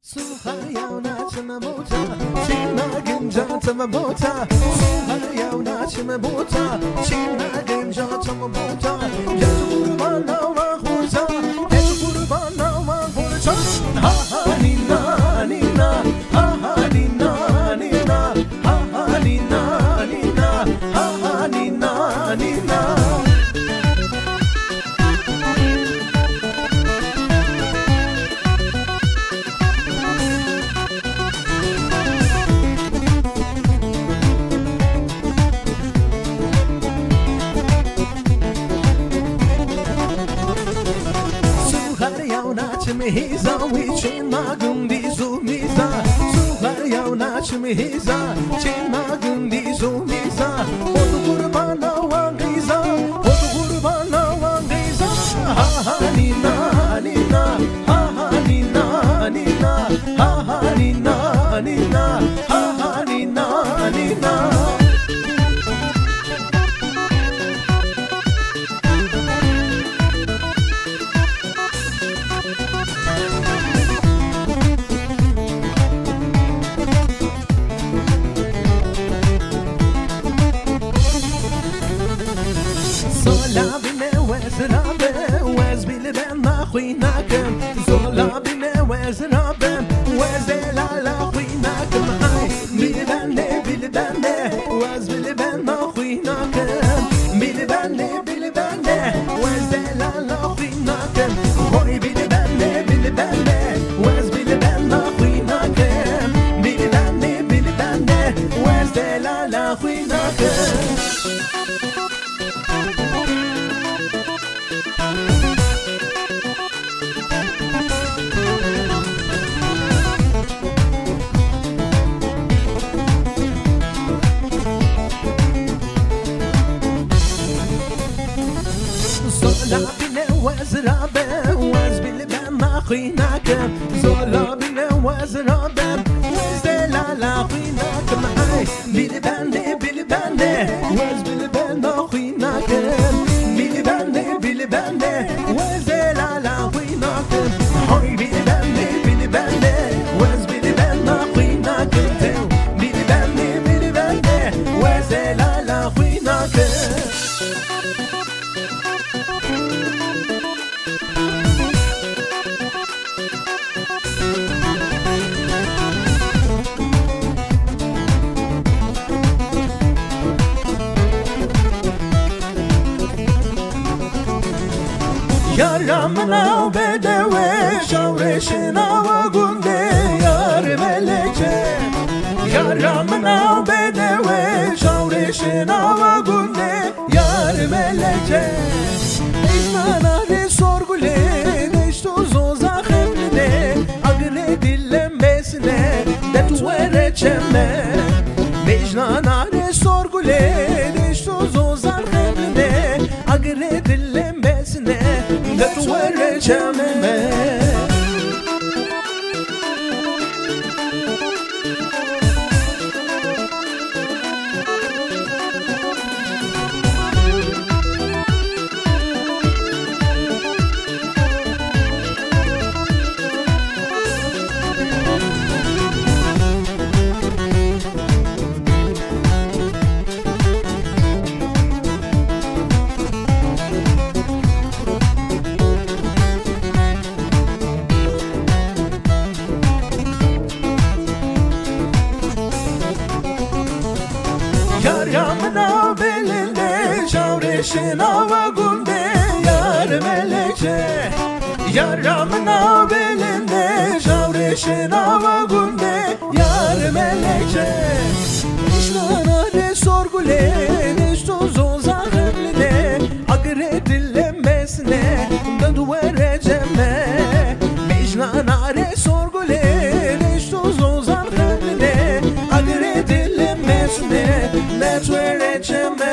Słuchają na czym buta, silna gędzia czym buta. Słuchają na czym buta, silna gędzia czym buta. Jezu kurbana wa khurza, Jezu kurbana wa khurza. Ha ha nina nina, ha ha nina nina, ha ha nina nina, ha ha nina nina. Miza wichin magundi zumiza Suhar yauna chimiza Chin magundi zumiza Odu kurbana wangiza Odu kurbana wangiza Ha ha nina nina Ha ha nina nina Ha ha nina nina Ha ha nina nina. Zola bine wez bile ben na khinakem Zola bine wez la la khinakem Ay bile ben ne wez bile ben na khinakem Bile ben ne wez la la khinakem Oy bile ben ne wez bile ben na khinakem Bile ben ne wez la la khinakem. Zola bine wez bile ben na khinakem Zola bine wez la la khinakem Ay bile ben ne wez bile ben na khinakem Bile ben ne wez la la khinakem Ay bile ben ne wez bile ben na khinakem Bile ben ne wez la la khinakem. Yaramına bedeve şavreşina ve günde yar meleke Yaramına bedeve şavreşina ve günde yar meleke İznanare sorgule neştozo zahemline Agre dillemesine detuvere çemme Mecnanare sorgule neştozo zahemline Agre dillemesine detuvere çemme. Yaramına belinde şavreşina ve günde yar meleke Yaramına belinde şavreşina ve günde yar meleke İşnanare sorgule neştozo zahemline Agre dillemesine döndüvere cemme Mecnanare sorgule neştozo zahemline Agre dillemesine detuvere cemme.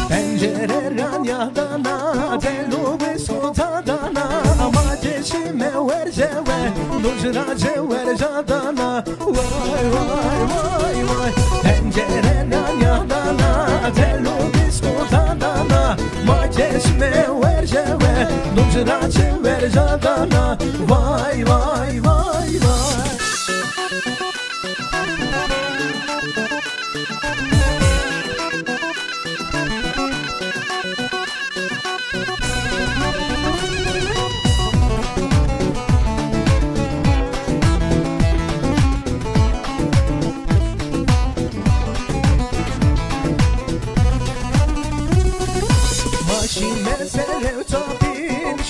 Pencere vercewe Nujrace vercadana Vay vay vay vay Pencereden yadana Telu biskutadana Maçeşme vercewe Nujrace vercadana Vay vay vay vay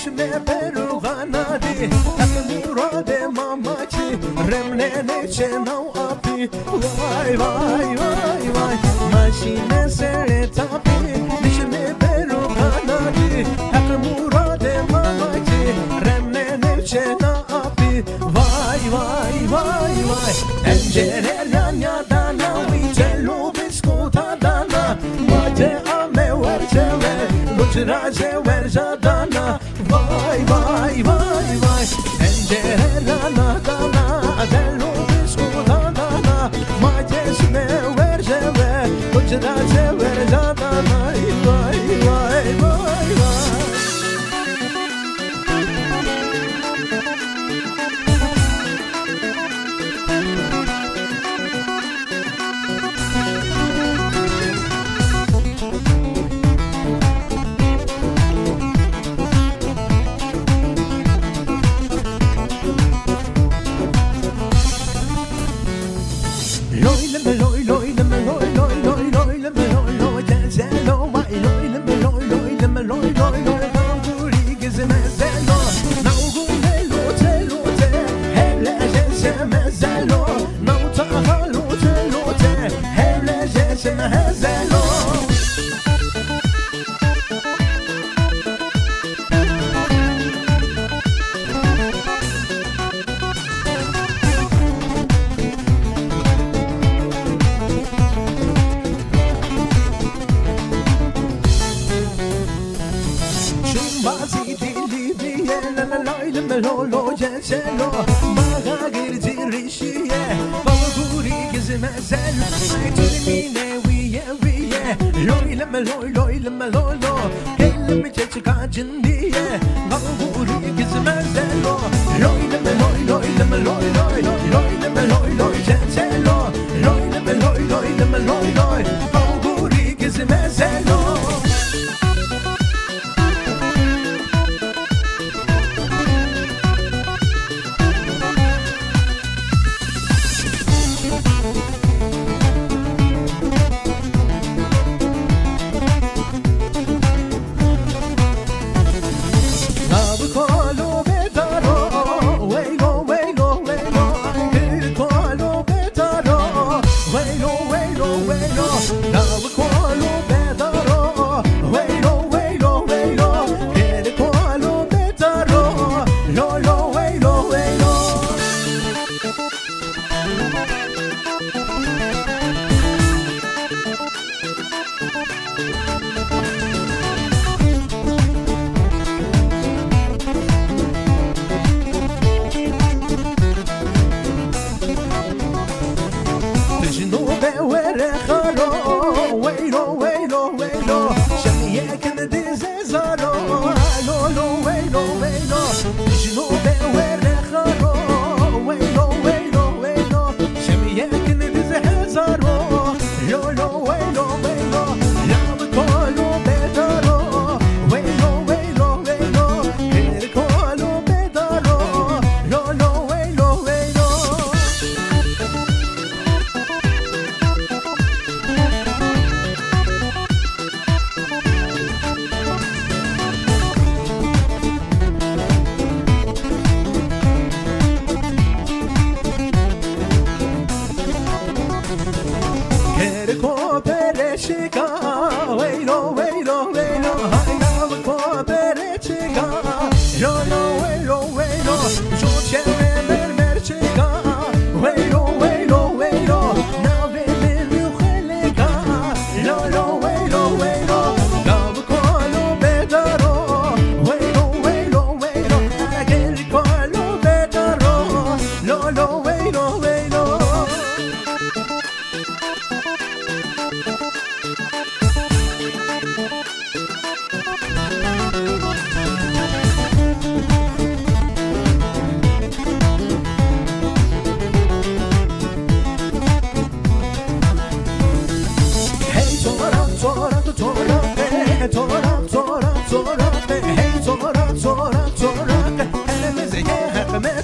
Shme peru ganadi Hem murade mamachi Remnene chenau api Vay vay vay vay Machine sere tapi Shme peru ganadi Hem murade mamachi Remnene chenau api Vay vay vay vay Encerer yan yadana Vitelu biskutadana Mate ame verceve Nujrace vercadana Vay vay vay vay Encerelana dana Adelu biskutadana Maçeşme verceve Nujrace vercadana Vay vay vay vay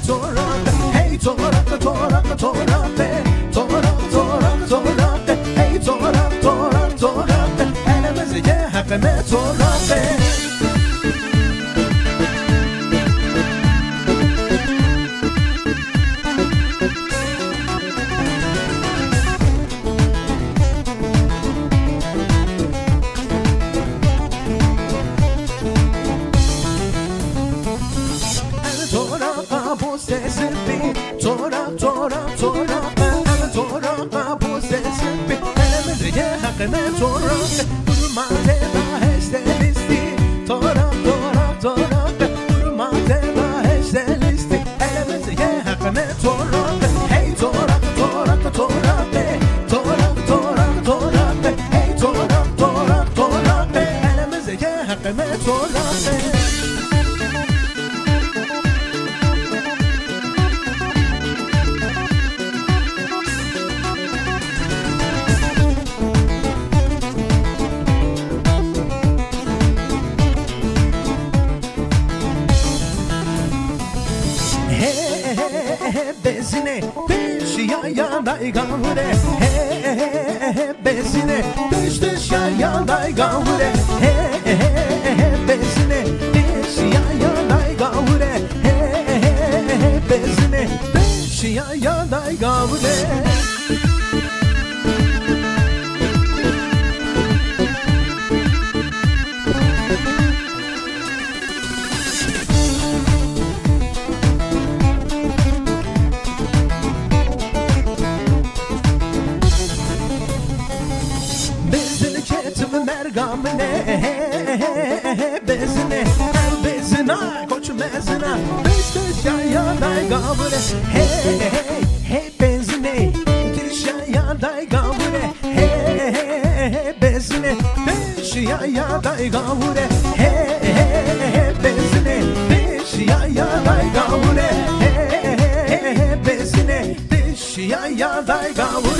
torak hey torak torak torak torak torak torak hey torak torak torak elimizde hakime torak bu sesimi torak torak torak torak bu sesimi elimizde hakime torak durma teba hestelisti torak torak torak durma teba hestelisti elimizde hakime torak hey torak torak torak torak torak torak hey torak torak torak elimizde hakime torak bezine düş yayanday gavure bezine düş yayanday gavure bezine düş yayanday gavure bezine düş yayanday gavure mergamine bezine bezine koç mezine beş yayanday gavure hey bezine tiş yayanday gavure bezine beş yayanday gavure bezine beş yayanday gavure bezine beş yayanday gavure